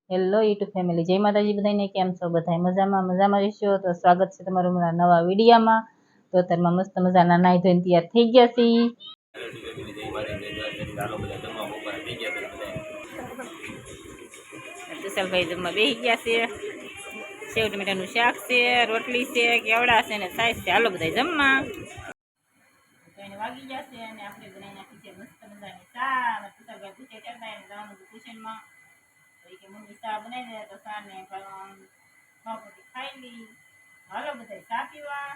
Hello YouTube family, જય માતાજી બધાને. કેમ છો બધા? મજામાં રહેશો તો સ્વાગત છે તમારું મારા નવા વિડીયોમાં. તો અત્યારમાં મસ્ત મજાના નાઈ ધોઈને તૈયાર થઈ ગયા છીએ. વિશાલભાઈ જમવા બેસી ગયા છે. સેવ ટમેટાનું શાક છે, રોટલી છે, કેવડા છે ને સાઈઝ છે. હાલો બધા જમવા. તો એને વાગી ગયા છે અને આપણે બનાવી નાખી છે મસ્ત મજાની ચા. વિશાલભાઈ પૂછે કરતા એને જવાનું હતું ટ્યુશનમાં. કે મમ્મી ચા બનાવી દે તો ચા ને ખાવપટ્ટી ખાઈ લી. હાલો બધા ચા પીવા.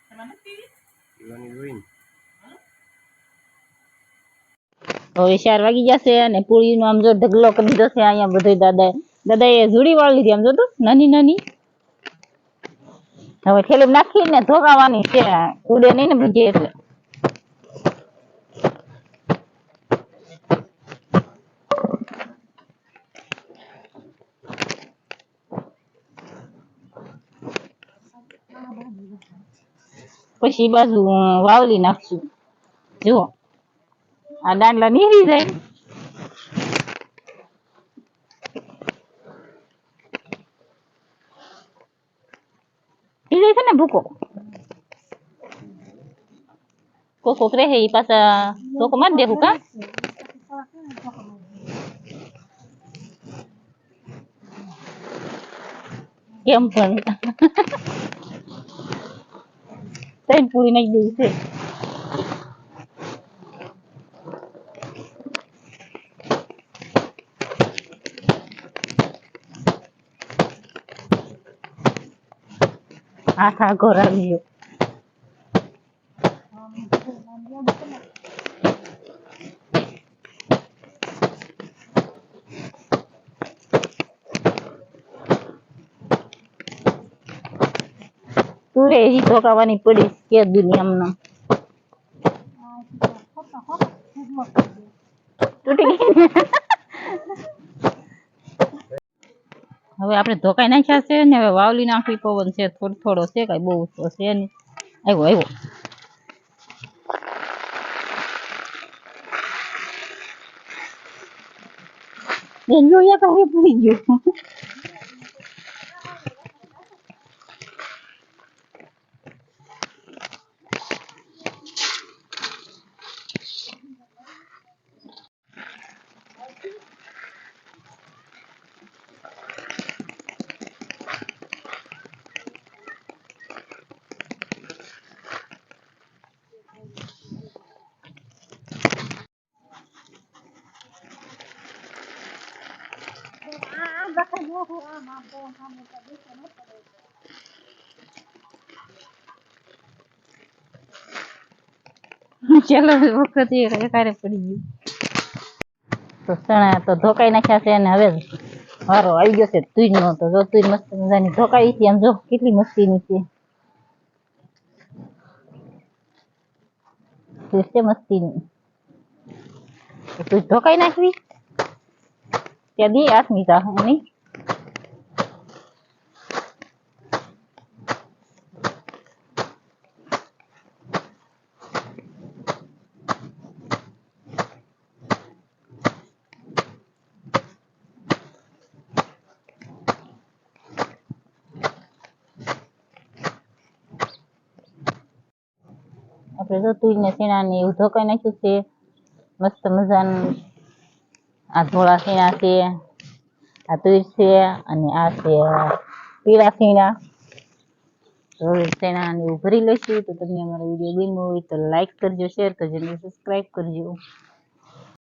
તમારે નથી પીવી? હવે 4 વાગી ગયા છે અને પૂરીનો આમ જો ઢગલો કરી દીધો છે અહીંયા બધો. દાદાએ જુડી વાળી લીધી આમ જો તો નાની નાની. હવે થેલી નાખીને ધોકાવાની છે, ઉડે નહીં ને બધી એટલે. પછી બાજુ વાવલી નાખશું. જુઓ આ દાંડલા નીકળી જાય. જાય છે ને ભૂકો કોકો રહે એ પાછા ધોકો મારી દેવું કા. કેમ પણ તૈન પૂરી નાખી દેવી છે. હાથ આગો રાખ્યો. તું રે હજી ધોકાવાની પડી કે દુનિયામાં તૂટી ગઈ. હવે આપણે ધોકાઈ નાખ્યા છે ને હવે વાવલી નાખવી. પવન છે થોડો છે, કઈ બહુ છે નહીં. આવ્યો બેન તો પૂરી ગયું. ચાલો વખત એકારે પડી ગયું. તો ચણા તો ધોકાઈ નાખ્યા છે અને હવે વારો આવી ગયો છે તુજ નો. તો જો તુજ મસ્ત મજાની ધોકાઈ છે. આમ જો કેટલી મસ્તીની છે મસ્તીની. તુજ ધોકાઈ નાખવી ત્યાં દી આઠમી તા એની. આપણે જો તુજ ને શેણા ને એવું ધોકાઈ નાખ્યું છે મસ્ત મજાનું. આ ધોળા શેણા છે, આ તુજ છે અને આ છે પીળા શેણા. શેણા ને એવું ભરી લઈશું. તો તમને અમારો વિડીયો ગમ્યો હોય તો લાઈક કરજો, શેર કરજો અને સબસ્ક્રાઈબ કરજો.